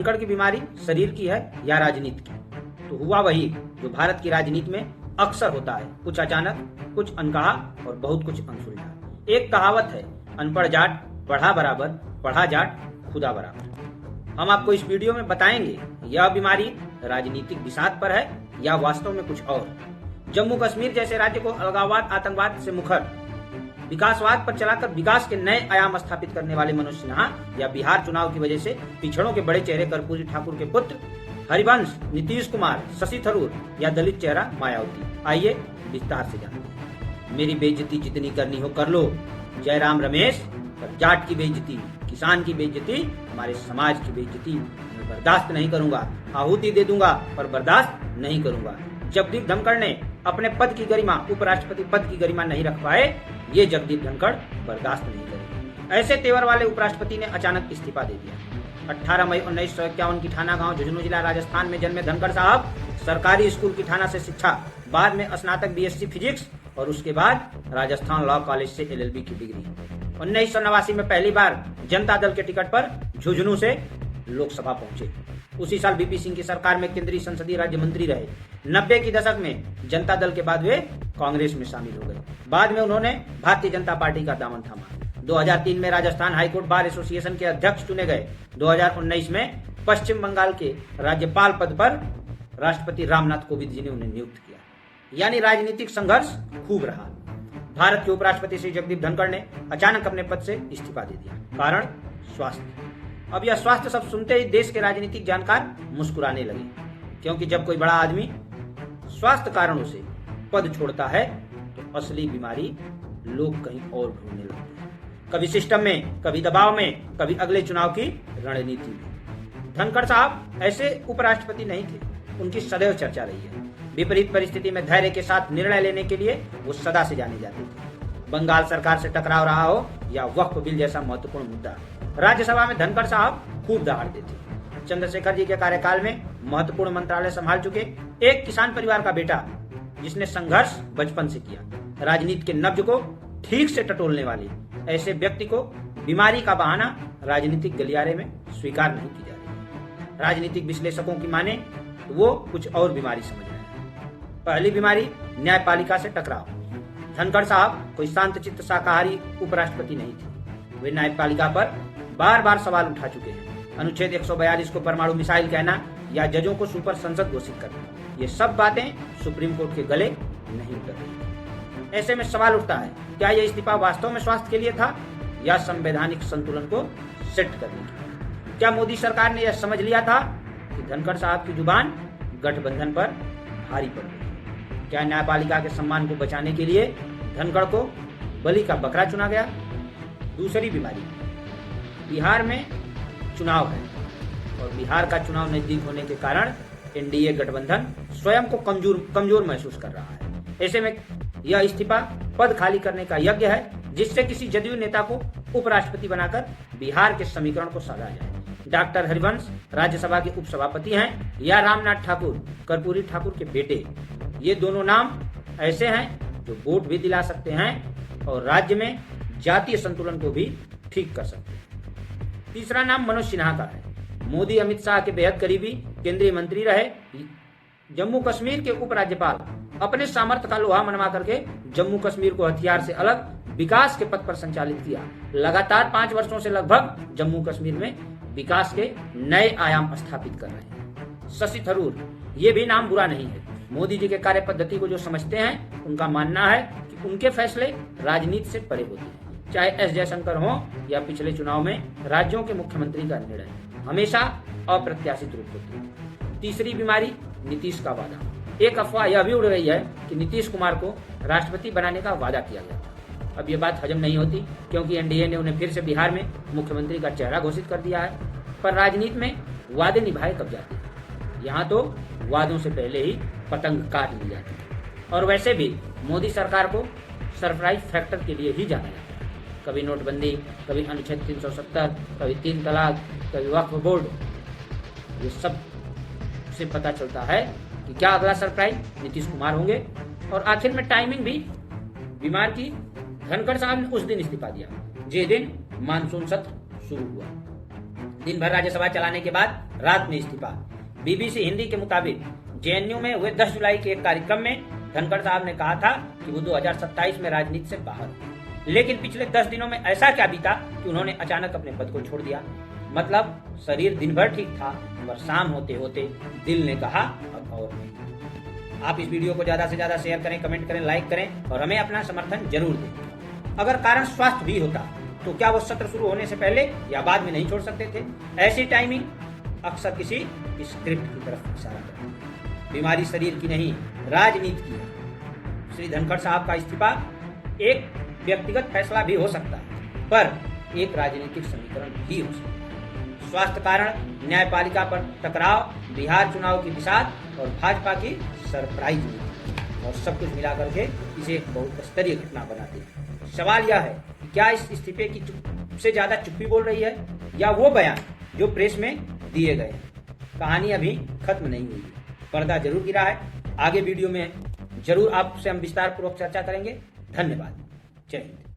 धनखड़ की बीमारी शरीर की है या राजनीति की? तो हुआ वही जो भारत की राजनीति में अक्सर होता है, कुछ अचानक, कुछ अनकहा और बहुत कुछ अनसुलझा। एक कहावत है, अनपढ़ जाट पढ़ा बराबर, पढ़ा जाट खुदा बराबर। हम आपको इस वीडियो में बताएंगे यह बीमारी राजनीतिक बिसात पर है या वास्तव में कुछ और। जम्मू कश्मीर जैसे राज्य को अलगाववाद, आतंकवाद से मुखर विकासवाद पर चलाकर विकास के नए आयाम स्थापित करने वाले मनोज सिन्हा या बिहार चुनाव की वजह से पिछड़ों के बड़े चेहरे कर्पूरी ठाकुर के पुत्र हरिवंश, नीतीश कुमार, शशि थरूर या दलित चेहरा मायावती। आइए विस्तार से जानते हैं। मेरी बेइज्जती जितनी करनी हो कर लो, जयराम रमेश, पर जाट की बेइज्जती, किसान की बेइज्जती, हमारे समाज की बेइज्जती मैं बर्दाश्त नहीं करूंगा। आहुति दे दूंगा पर बर्दाश्त नहीं करूंगा। जगदीप धनखड़ ने अपने पद की गरिमा, उपराष्ट्रपति पद की गरिमा नहीं रख पाए, ये जगदीप धनखड़ बर्दाश्त नहीं करेंगे। ऐसे तेवर वाले उपराष्ट्रपति ने अचानक इस्तीफा दे दिया। 18 मई 1951 की ठाना गांव, झुंझुनू जिला, राजस्थान में जन्मे धनखड़ साहब सरकारी स्कूल की ठाना से शिक्षा, बाद में स्नातक बीएससी फिजिक्स और उसके बाद राजस्थान लॉ कॉलेज से एलएलबी की डिग्री। 1989 में पहली बार जनता दल के टिकट पर झुंझुनू से लोकसभा पहुंचे। उसी साल बीपी सिंह की सरकार में केंद्रीय संसदीय राज्य मंत्री रहे। 90 की दशक में जनता दल के बाद वे कांग्रेस में शामिल हो गए। बाद में उन्होंने भारतीय जनता पार्टी का दामन थामा। 2003 में राजस्थान हाईकोर्ट बार एसोसिएशन के अध्यक्ष चुने गए। 2019 में पश्चिम बंगाल के राज्यपाल पद पर राष्ट्रपति रामनाथ कोविंद जी ने उन्हें नियुक्त किया। यानी राजनीतिक संघर्ष खूब रहा। भारत के उपराष्ट्रपति श्री जगदीप धनखड़ ने अचानक अपने पद से इस्तीफा दे दिया। कारण स्वास्थ्य। अब यह स्वास्थ्य शब्द सुनते ही देश के राजनीतिक जानकार मुस्कुराने लगे, क्योंकि जब कोई बड़ा आदमी स्वास्थ्य कारणों से पद छोड़ता है तो असली बीमारी लोग कहीं और ढूंढने लगते हैं। कभी सिस्टम में, कभी दबाव में, कभी अगले चुनाव की रणनीति में। धनखड़ साहब ऐसे उपराष्ट्रपति नहीं थे, उनकी सदैव चर्चा रही है। विपरीत परिस्थिति में धैर्य के साथ निर्णय लेने के लिए वो सदा से जाने जाते थे। बंगाल सरकार से टकराव रहा हो या वक्फ बिल जैसा महत्वपूर्ण मुद्दा, राज्यसभा में धनखड़ साहब खूब दहाड़ते थे। चंद्रशेखर जी के कार्यकाल में महत्वपूर्ण मंत्रालय संभाल चुके एक किसान परिवार का बेटा, जिसने संघर्ष बचपन से किया। राजनीति के नब्ज को ठीक से टटोलने वाले ऐसे व्यक्ति को बीमारी का बहाना राजनीतिक गलियारे में स्वीकार नहीं की जा रही। राजनीतिक विश्लेषकों की माने तो वो कुछ और बीमारी समझ रहे हैं। पहली बीमारी न्यायपालिका से टकराव। धनखड़ साहब कोई शांतचित्त शाकाहारी उपराष्ट्रपति नहीं थे। वे न्यायपालिका पर बार बार सवाल उठा चुके हैं। अनुच्छेद 142 को परमाणु मिसाइल कहना या जजों को सुपर संसद घोषित करना, ये सब बातें सुप्रीम कोर्ट के गले नहीं उतर रही। ऐसे में सवाल उठता है, क्या यह इस्तीफा वास्तव में स्वास्थ्य के लिए था या संवैधानिक संतुलन को सेट करने के? क्या मोदी सरकार ने यह समझ लिया था कि धनखड़ साहब की जुबान गठबंधन पर भारी पड़ गई? क्या न्यायपालिका के सम्मान को बचाने के लिए धनखड़ को बलि का बकरा चुना गया? दूसरी बीमारी, बिहार में चुनाव है और बिहार का चुनाव नजदीक होने के कारण एनडीए गठबंधन स्वयं को कमजोर महसूस कर रहा है। ऐसे में यह इस्तीफा पद खाली करने का यज्ञ है, जिससे किसी जदयू नेता को उपराष्ट्रपति बनाकर बिहार के समीकरण को साधा जाए। डॉक्टर हरिवंश राज्यसभा के उपसभापति हैं या रामनाथ ठाकुर, कर्पूरी ठाकुर के बेटे। ये दोनों नाम ऐसे हैं जो वोट भी दिला सकते हैं और राज्य में जातीय संतुलन को भी ठीक कर सकते हैं। तीसरा नाम मनोज सिन्हा का है। मोदी अमित शाह के बेहद करीबी केंद्रीय मंत्री रहे। जम्मू कश्मीर के उपराज्यपाल, अपने सामर्थ्य का लोहा मनवा करके जम्मू कश्मीर को हथियार से अलग विकास के पथ पर संचालित किया। लगातार 5 वर्षों से लगभग जम्मू कश्मीर में विकास के नए आयाम स्थापित कर रहे हैं। शशि थरूर, ये भी नाम बुरा नहीं है। मोदी जी के कार्य पद्धति को जो समझते हैं, उनका मानना है कि उनके फैसले राजनीति से परे होते हैं। चाहे एस जयशंकर हो या पिछले चुनाव में राज्यों के मुख्यमंत्री का निर्णय हमेशा अप्रत्याशित रूप होते हैं। तीसरी बीमारी, नीतीश का वादा। एक अफवाह यह भी उड़ रही है कि नीतीश कुमार को राष्ट्रपति बनाने का वादा किया गया था। अब ये बात हजम नहीं होती, क्योंकि एनडीए ने उन्हें फिर से बिहार में मुख्यमंत्री का चेहरा घोषित कर दिया है। पर राजनीति में वादे निभाए कब जाते हैं? यहाँ तो वादों से पहले ही पतंग काट ली जाती है। और वैसे भी मोदी सरकार को सरप्राइज फैक्टर के लिए ही जाना जाता है। कभी नोटबंदी, कभी अनुच्छेद 370, कभी 3 तलाक, कभी वक्फ बोर्ड। ये सब से पता चलता है कि क्या अगला सरप्राइज नीतीश कुमार होंगे। और आखिर में टाइमिंग भी बीमार की। धनखड़ साहब ने उस दिन इस्तीफा दिया जिस दिन मानसून सत्र शुरू हुआ। दिन भर राज्यसभा चलाने के बाद रात में इस्तीफा। बीबीसी हिंदी के मुताबिक जेएनयू में हुए 10 जुलाई के एक कार्यक्रम में धनखड़ साहब ने कहा था कि वो 2027 में राजनीति से बाहर हो। लेकिन पिछले 10 दिनों में ऐसा क्या बीता कि उन्होंने अचानक अपने पद को छोड़ दिया। मतलब शरीर दिन भर ठीक था, पर शाम होते होते दिल ने कहा अब और नहीं। आप इस वीडियो को ज्यादा से ज्यादा शेयर करें, कमेंट करें, लाइक करें और हमें अपना समर्थन जरूर दें। अगर कारण स्वास्थ्य भी होता तो क्या वो सत्र शुरू होने से पहले या बाद में नहीं छोड़ सकते थे? ऐसी टाइमिंग अक्सर किसी स्क्रिप्ट की तरफ इशारा करती है। बीमारी शरीर की नहीं, राजनीति की है। श्री धनखड़ साहब का इस्तीफा एक व्यक्तिगत फैसला भी हो सकता है, पर एक राजनीतिक समीकरण भी हो सकता है। स्वास्थ्य कारण, न्यायपालिका पर टकराव, बिहार चुनाव की बिसात और भाजपा की सरप्राइज नीति और सब कुछ मिलाकर के इसे एक बहुत स्तरीय घटना बनाते हैं। सवाल यह है, क्या इस इस्तीफे की चुप से ज्यादा चुप्पी बोल रही है या वो बयान जो प्रेस में दिए गए हैं? कहानी अभी खत्म नहीं हुई, पर्दा जरूर गिरा है। आगे वीडियो में जरूर आपसे हम विस्तार पूर्वक चर्चा करेंगे। धन्यवाद। जय हिंद।